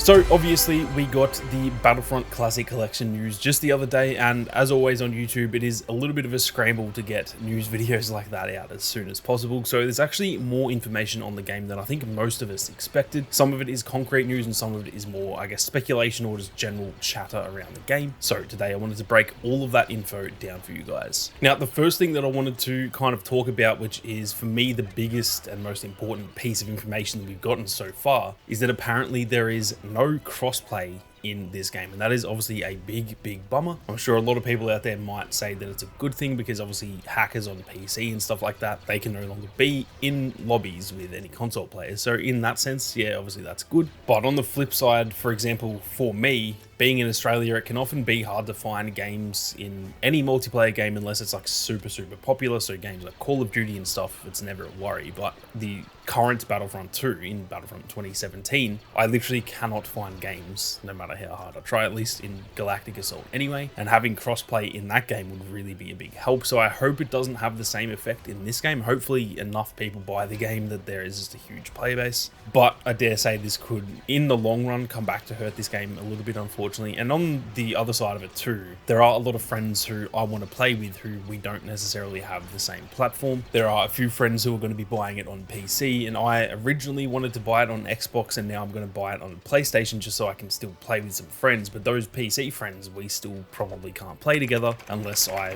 So obviously we got the Battlefront Classic Collection news just the other day, and as always on YouTube, it is a little bit of a scramble to get news videos like that out as soon as possible. So there's actually more information on the game than I think most of us expected. Some of it is concrete news and some of it is more, I guess, speculation or just general chatter around the game. So today I wanted to break all of that info down for you guys. Now, the first thing that I wanted to kind of talk about, which is for me the biggest and most important piece of information that we've gotten so far, is that apparently there is no crossplay in this game, and that is obviously a big bummer. I'm sure a lot of people out there might say that it's a good thing because obviously hackers on PC and stuff like that, they can no longer be in lobbies with any console players. So in that sense, yeah, obviously that's good. But on the flip side, for example, for me, being in Australia, it can often be hard to find games in any multiplayer game unless it's like super popular. So games like Call of Duty and stuff, it's never a worry. But the current Battlefront 2 in Battlefront 2017, I literally cannot find games no matter how hard I try, at least in Galactic Assault anyway. And having crossplay in that game would really be a big help. So I hope it doesn't have the same effect in this game. Hopefully enough people buy the game that there is just a huge player base. But I dare say this could, in the long run, come back to hurt this game a little bit, unfortunately. And on the other side of it too, there are a lot of friends who I want to play with who we don't necessarily have the same platform. There are a few friends who are going to be buying it on PC, and I originally wanted to buy it on Xbox, and now I'm going to buy it on PlayStation just so I can still play with some friends. But those PC friends, we still probably can't play together unless I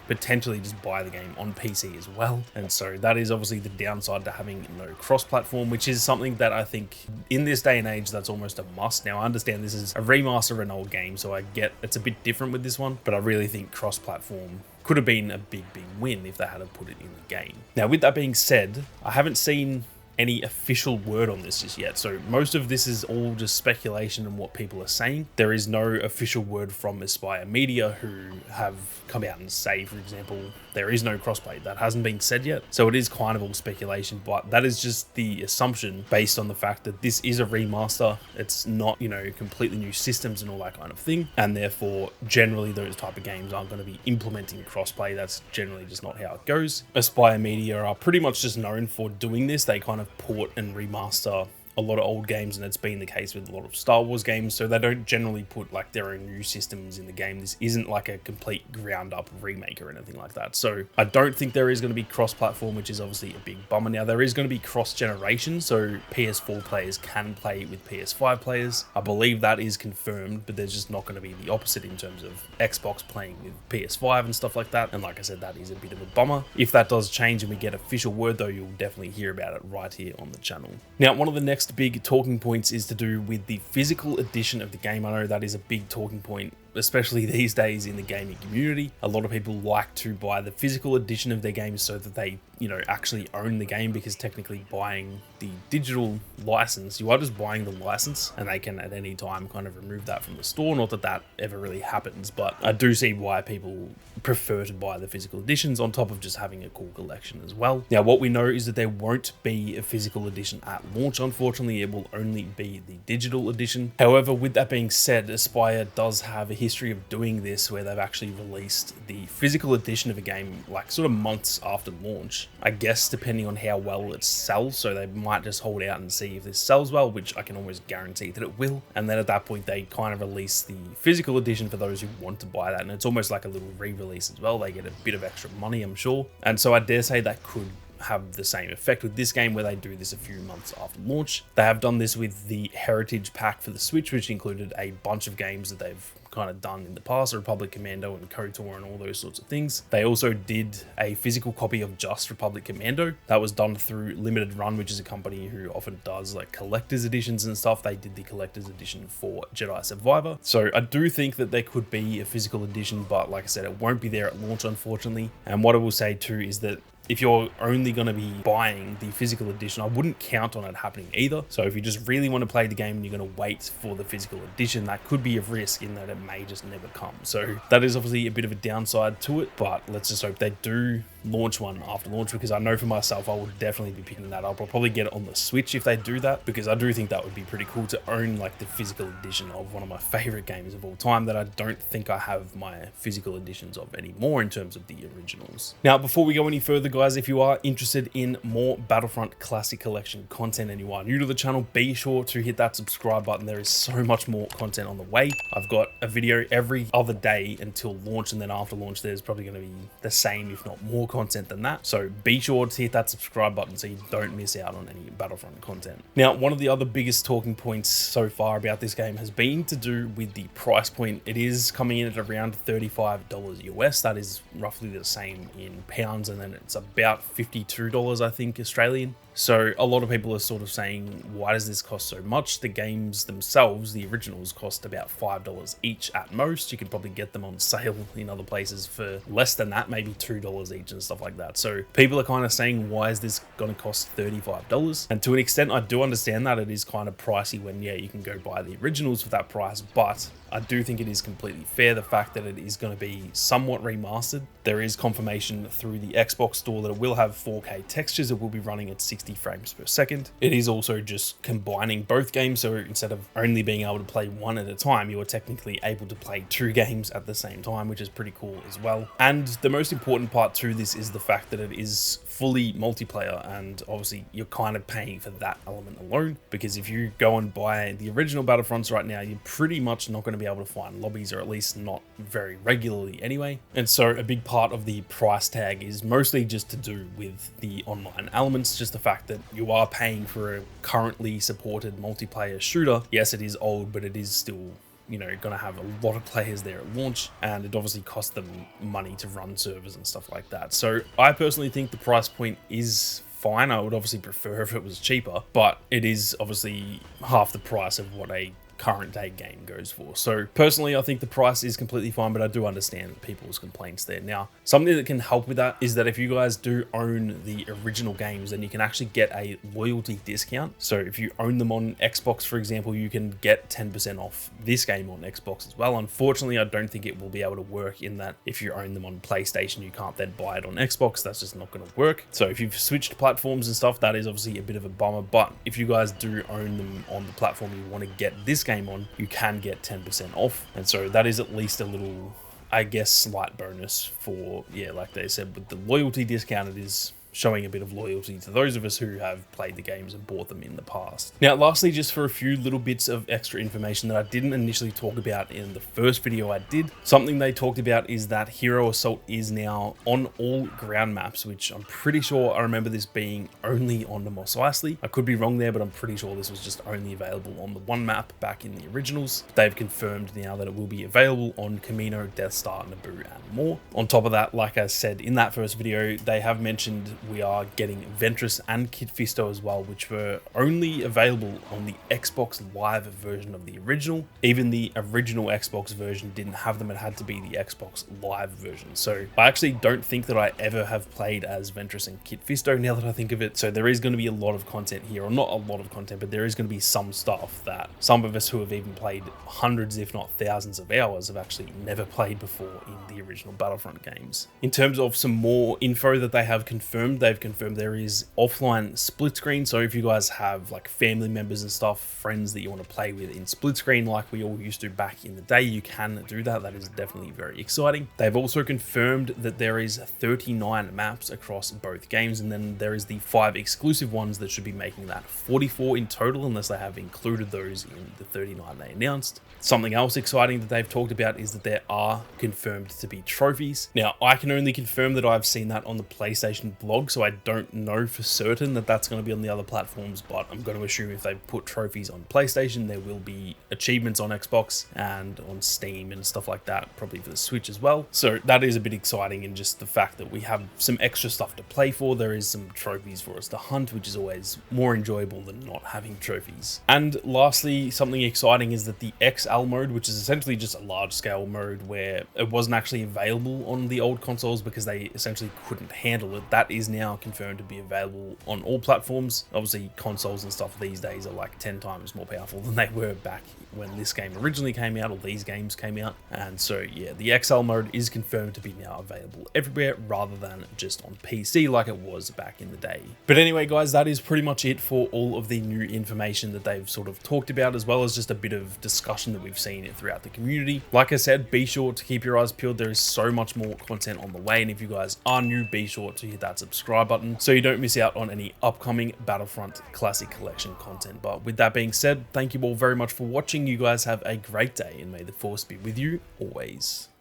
potentially just buy the game on PC as well. And so that is obviously the downside to having no cross-platform, which is something that I think in this day and age that's almost a must. Now I understand this is a remaster of an old game, so I get it's a bit different with this one, but I really think cross-platform could have been a big win if they had to put it in the game. Now with that being said, I haven't seen any official word on this just yet. So most of this is all just speculation and what people are saying. There is no official word from Aspire Media who have come out and say, for example, there is no crossplay. That hasn't been said yet. So it is kind of all speculation, but that is just the assumption based on the fact that this is a remaster. It's not, you know, completely new systems and all that kind of thing. And therefore, generally those type of games aren't going to be implementing crossplay. That's generally just not how it goes. Aspire Media are pretty much just known for doing this. They kind of port and remaster a lot of old games, and it's been the case with a lot of Star Wars games, so they don't generally put like their own new systems in the game. This isn't like a complete ground up remake or anything like that. So I don't think there is going to be cross-platform, which is obviously a big bummer. Now there is going to be cross-generation, so PS4 players can play with PS5 players. I believe that is confirmed, but there's just not going to be the opposite in terms of Xbox playing with PS5 and stuff like that. And like I said, that is a bit of a bummer. If that does change and we get official word though, you'll definitely hear about it right here on the channel. Now, one of the next big talking points is to do with the physical edition of the game. I know that is a big talking point, especially these days in the gaming community. A lot of people like to buy the physical edition of their games so that they, you know, actually own the game, because technically buying the digital license, you are just buying the license and they can at any time kind of remove that from the store. Not that that ever really happens, but I do see why people prefer to buy the physical editions on top of just having a cool collection as well. Now, what we know is that there won't be a physical edition at launch. Unfortunately, it will only be the digital edition. However, with that being said, Aspire does have a history of doing this where they've actually released the physical edition of a game like sort of months after launch, I guess, depending on how well it sells. So they might just hold out and see if this sells well, which I can almost guarantee that it will. And then at that point, they kind of release the physical edition for those who want to buy that. And it's almost like a little re-release as well. They get a bit of extra money, I'm sure. And so I dare say that could have the same effect with this game, where they do this a few months after launch. They have done this with the Heritage Pack for the Switch, which included a bunch of games that they've kind of done in the past, Republic Commando and KOTOR and all those sorts of things. They also did a physical copy of Just Republic Commando that was done through Limited Run, which is a company who often does like collector's editions and stuff. They did the collector's edition for Jedi Survivor. So I do think that there could be a physical edition, but like I said, it won't be there at launch, unfortunately. And what I will say too is that if you're only going to be buying the physical edition, I wouldn't count on it happening either. So if you just really want to play the game and you're going to wait for the physical edition, that could be a risk in that it may just never come. So that is obviously a bit of a downside to it, but let's just hope they do launch one after launch, because I know for myself I would definitely be picking that up. I'll probably get it on the Switch if they do that, because I do think that would be pretty cool to own like the physical edition of one of my favorite games of all time that I don't think I have my physical editions of anymore in terms of the originals. Now, before we go any further, guys, if you are interested in more Battlefront Classic Collection content and you are new to the channel, be sure to hit that subscribe button. There is so much more content on the way. I've got a video every other day until launch, and then after launch there's probably going to be the same if not more content than that. So be sure to hit that subscribe button so you don't miss out on any Battlefront content. Now, one of the other biggest talking points so far about this game has been to do with the price point. It is coming in at around $35 US. That is roughly the same in pounds, and then it's about $52 I think Australian. So a lot of people are sort of saying, why does this cost so much? The games themselves, the originals, cost about $5 each at most. You can probably get them on sale in other places for less than that, maybe $2 each and stuff like that. So people are kind of saying, why is this going to cost $35? And to an extent, I do understand that it is kind of pricey when, yeah, you can go buy the originals for that price, but I do think it is completely fair, the fact that it is going to be somewhat remastered. There is confirmation through the Xbox store that it will have 4K textures. It will be running at 60 frames per second. It is also just combining both games, so instead of only being able to play one at a time, you are technically able to play two games at the same time, which is pretty cool as well. And the most important part to this is the fact that it is fully multiplayer, and obviously you're kind of paying for that element alone, because if you go and buy the original Battlefronts right now, you're pretty much not going to be able to find lobbies, or at least not very regularly anyway. And so a big part of the price tag is mostly just to do with the online elements, just the fact that you are paying for a currently supported multiplayer shooter. Yes, it is old, but it is still, you know, going to have a lot of players there at launch, and it obviously costs them money to run servers and stuff like that. So I personally think the price point is fine. I would obviously prefer if it was cheaper, but it is obviously half the price of what a current day game goes for. So personally, I think the price is completely fine, but I do understand people's complaints there. Now, something that can help with that is that if you guys do own the original games, then you can actually get a loyalty discount. So if you own them on Xbox, for example, you can get 10% off this game on Xbox as well. Unfortunately, I don't think it will be able to work in that if you own them on PlayStation, you can't then buy it on Xbox. That's just not going to work. So if you've switched platforms and stuff, that is obviously a bit of a bummer. But if you guys do own them on the platform you want to get this game on, you can get 10% off. And so that is at least a little, I guess, slight bonus for, yeah, like they said, with the loyalty discount, it is showing a bit of loyalty to those of us who have played the games and bought them in the past. Now, lastly, just for a few little bits of extra information that I didn't initially talk about in the first video I did, something they talked about is that Hero Assault is now on all ground maps, which I'm pretty sure I remember this being only on the Mos Eisley. I could be wrong there, but I'm pretty sure this was just only available on the one map back in the originals. They've confirmed now that it will be available on Camino, Death Star, Naboo, and more. On top of that, like I said in that first video, they have mentioned we are getting Ventress and Kit Fisto as well, which were only available on the Xbox Live version of the original. Even the original Xbox version didn't have them. It had to be the Xbox Live version. So I actually don't think that I ever have played as Ventress and Kit Fisto, now that I think of it. So there is going to be a lot of content here, or not a lot of content, but there is going to be some stuff that some of us who have even played hundreds, if not thousands of hours, have actually never played before in the original Battlefront games. In terms of some more info that they have confirmed, they've confirmed there is offline split screen. So if you guys have like family members and stuff, friends that you want to play with in split screen like we all used to back in the day, you can do that. That is definitely very exciting. They've also confirmed that there is 39 maps across both games, and then there is the 5 exclusive ones that should be making that 44 in total, unless they have included those in the 39 they announced. Something else exciting that they've talked about is that there are confirmed to be trophies. Now, I can only confirm that I've seen that on the PlayStation blog, so I don't know for certain that that's going to be on the other platforms, but I'm going to assume if they put trophies on PlayStation, there will be achievements on Xbox and on Steam and stuff like that, probably for the Switch as well. So that is a bit exciting, and just the fact that we have some extra stuff to play for. There is some trophies for us to hunt, which is always more enjoyable than not having trophies. And lastly, something exciting is that the XL mode, which is essentially just a large scale mode where it wasn't actually available on the old consoles because they essentially couldn't handle it, that is now confirmed to be available on all platforms. Obviously, consoles and stuff these days are like 10 times more powerful than they were back when this game originally came out, or these games came out. And so yeah, the XL mode is confirmed to be now available everywhere rather than just on PC like it was back in the day. But anyway guys, that is pretty much it for all of the new information that they've sort of talked about, as well as just a bit of discussion that we've seen throughout the community. Like I said, be sure to keep your eyes peeled. There is so much more content on the way, and if you guys are new, be sure to hit that subscribe button so you don't miss out on any upcoming Battlefront Classic Collection content. But with that being said, thank you all very much for watching. You guys have a great day, and may the force be with you always.